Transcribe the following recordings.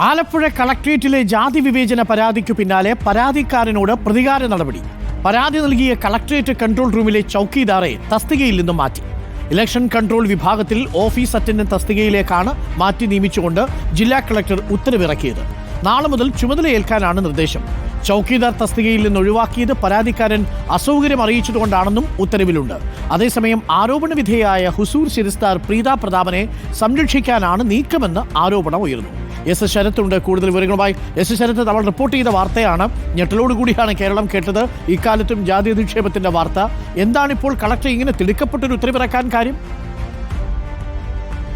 ആലപ്പുഴ കളക്ട്രേറ്റിലെ ജാതി വിവേചന പരാതിക്കു പിന്നാലെ പരാതിക്കാരനോട് പ്രതികാര നടപടി. പരാതി നൽകിയ കളക്ട്രേറ്റ് കൺട്രോൾ റൂമിലെ ചൌക്കീദാറെ തസ്തികയിൽ നിന്നും മാറ്റി. ഇലക്ഷൻ കൺട്രോൾ വിഭാഗത്തിൽ ഓഫീസ് അറ്റൻഡന്റ് തസ്തികയിലേക്കാണ് മാറ്റി നിയമിച്ചുകൊണ്ട് ജില്ലാ കളക്ടർ ഉത്തരവിറക്കിയത്. നാളെ മുതൽ ചുമതലയേൽക്കാനാണ് നിർദ്ദേശം. ചൌക്കീദാർ തസ്തികയിൽ നിന്ന് ഒഴിവാക്കിയത് പരാതിക്കാരൻ അസൗകര്യം അറിയിച്ചതുകൊണ്ടാണെന്നും ഉത്തരവിലുണ്ട്. അതേസമയം ആരോപണ വിധേയായ ഹുസൂർ ശിരസ്താർ പ്രീത പ്രതാപനെ സംരക്ഷിക്കാനാണ് നീക്കമെന്ന് ആരോപണം ഉയർന്നു. എസ് ശരത്തുണ്ട് കൂടുതൽ വിവരങ്ങളുമായി. എസ് ശരത്ത്, നമ്മൾ റിപ്പോർട്ട് ചെയ്ത വാർത്തയാണ്. ഞെട്ടലോടുകൂടിയാണ് കേരളം കേട്ടത്. ഇക്കാലത്തും ജാതി അധിക്ഷേപത്തിന്റെ വാർത്ത. എന്താണിപ്പോൾ കളക്ടർ ഇങ്ങനെ തിടുക്കപ്പെട്ടൊരു ഉത്തരവിറക്കാൻ കാര്യം?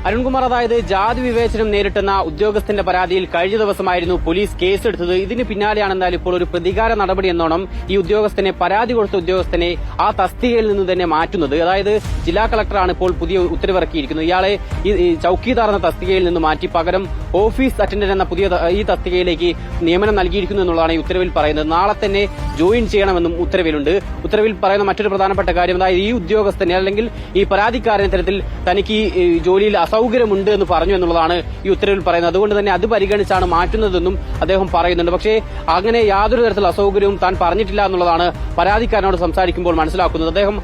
അരുൺകുമാർ, അതായത് ജാതി വിവേചനം നേരിട്ടുന്ന ഉദ്യോഗസ്ഥന്റെ പരാതിയിൽ കഴിഞ്ഞ ദിവസമായിരുന്നു പോലീസ് കേസെടുത്തത്. ഇതിന് പിന്നാലെയാണ് എന്തായാലും ഇപ്പോൾ ഒരു പ്രതികാര നടപടി എന്നോണം ഈ ഉദ്യോഗസ്ഥനെ, പരാതി കൊടുത്ത ഉദ്യോഗസ്ഥനെ ആ തസ്തികയിൽ നിന്ന് തന്നെ മാറ്റുന്നത്. അതായത് ജില്ലാ കളക്ടറാണ് ഇപ്പോൾ പുതിയ ഉത്തരവിറക്കിയിരിക്കുന്നത്. ഇയാളെ ഈ ചൌക്കീദാർ എന്ന തസ്തികയിൽ നിന്ന് മാറ്റി പകരം ഓഫീസ് അറ്റൻഡന്റ് എന്ന പുതിയ ഈ തസ്തികയിലേക്ക് നിയമനം നൽകിയിരിക്കുന്നു എന്നുള്ളതാണ് ഈ ഉത്തരവിൽ പറയുന്നത്. നാളെ തന്നെ ജോയിൻ ചെയ്യണമെന്നും ഉത്തരവിലുണ്ട്. ഉത്തരവിൽ പറയുന്ന മറ്റൊരു പ്രധാനപ്പെട്ട കാര്യം, അതായത് ഈ ഉദ്യോഗസ്ഥനെ അല്ലെങ്കിൽ ഈ പരാതിക്കാരൻ തരത്തിൽ തനിക്ക് ഈ ജോലിയിൽ അസൗകര്യമുണ്ട് എന്ന് പറഞ്ഞു എന്നുള്ളതാണ് ഈ ഉത്തരവിൽ പറയുന്നത്. അതുകൊണ്ട് തന്നെ അത് പരിഗണിച്ചാണ് മാറ്റുന്നതെന്നും അദ്ദേഹം പറയുന്നുണ്ട്. പക്ഷേ അങ്ങനെ യാതൊരു തരത്തിലുള്ള അസൗകര്യവും താൻ പറഞ്ഞിട്ടില്ല എന്നുള്ളതാണ് പരാതിക്കാരനോട് സംസാരിക്കുമ്പോൾ മനസ്സിലാക്കുന്നത്. അദ്ദേഹം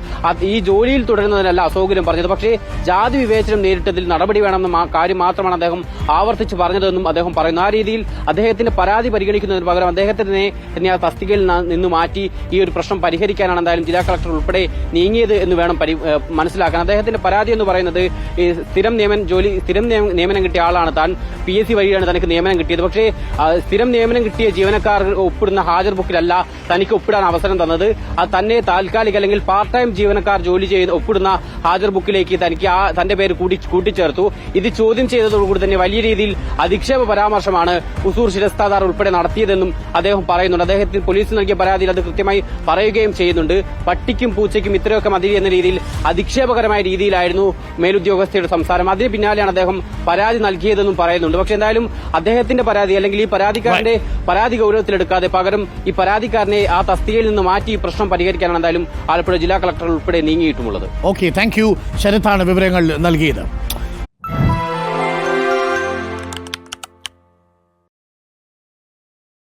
ഈ ജോലിയിൽ തുടരുന്നതിനല്ല അസൗകര്യം പറഞ്ഞത്, പക്ഷേ ജാതി വിവേചനം നേരിട്ടതിൽ നടപടി വേണമെന്ന കാര്യം മാത്രമാണ് അദ്ദേഹം ആവർത്തിച്ച് പറഞ്ഞതെന്നും അദ്ദേഹം പറയുന്നു. ആ രീതിയിൽ അദ്ദേഹത്തിന്റെ പരാതി പരിഗണിക്കുന്നതിന് പകരം അദ്ദേഹത്തിനെ ആ തസ്തികയിൽ നിന്ന് മാറ്റി ഈ ഒരു പ്രശ്നം പരിഹരിക്കാനാണ് എന്തായാലും ജില്ലാ കളക്ടർ ഉൾപ്പെടെ നീങ്ങിയത് എന്ന് വേണം മനസ്സിലാക്കാൻ. അദ്ദേഹത്തിന്റെ പരാതി എന്ന് പറയുന്നത് സ്ഥിരം നിയമനം കിട്ടിയ ആളാണ് താൻ. PSC വഴിയാണ് തനിക്ക് നിയമനം കിട്ടിയത്. പക്ഷേ സ്ഥിരം നിയമനം കിട്ടിയ ജീവനക്കാർ ഒപ്പിടുന്ന ഹാജർ ബുക്കിലല്ല തനിക്ക് ഒപ്പിടാൻ അവസരം തന്നത്. അത് തന്നെ താൽക്കാലിക അല്ലെങ്കിൽ പാർട്ട് ടൈം ജീവനക്കാർ ജോലി ചെയ്ത് ഒപ്പിടുന്ന ഹാജർ ബുക്കിലേക്ക് തനിക്ക് തന്റെ പേര് കൂട്ടിച്ചേർത്തു. ഇത് ചോദ്യം ചെയ്തതോടുകൂടി തന്നെ വലിയ രീതിയിൽ അധിക്ഷേപ പരാമർശമാണ് ഹുസൂർ ശിരസ്താദാർ ഉൾപ്പെടെ നടത്തിയതെന്നും അദ്ദേഹം പറയുന്നുണ്ട്. അദ്ദേഹത്തിന് പോലീസിൽ നൽകിയ പരാതിയിൽ അത് കൃത്യമായി പറയുകയും ചെയ്യുന്നുണ്ട്. പട്ടിക്കും പൂച്ചയ്ക്കും ഇത്രയൊക്കെ മതി എന്ന രീതിയിൽ അധിക്ഷേപകരമായ രീതിയിലായിരുന്നു മേലുദ്യോഗസ്ഥയുടെ സംസാരം. അതിന് പിന്നാലെയാണ് അദ്ദേഹം പരാതി നൽകിയതെന്നും പറയുന്നുണ്ട്. പക്ഷെ എന്തായാലും അദ്ദേഹത്തിന്റെ പരാതി അല്ലെങ്കിൽ ഈ പരാതിക്കാരന്റെ പരാതി ഗൌരവത്തിലെടുക്കാതെ പകരം ഈ പരാതിക്കാരനെ ആ തസ്തികയിൽ നിന്ന് മാറ്റി ഈ പ്രശ്നം പരിഹരിക്കാനാണ് എന്തായാലും ആലപ്പുഴ ജില്ലാ കളക്ടർ ഉൾപ്പെടെ നീങ്ങിയിട്ടുമുള്ളത്. Okay, thank you. ശരത്താണ് വിവരങ്ങൾ നൽകിയത്.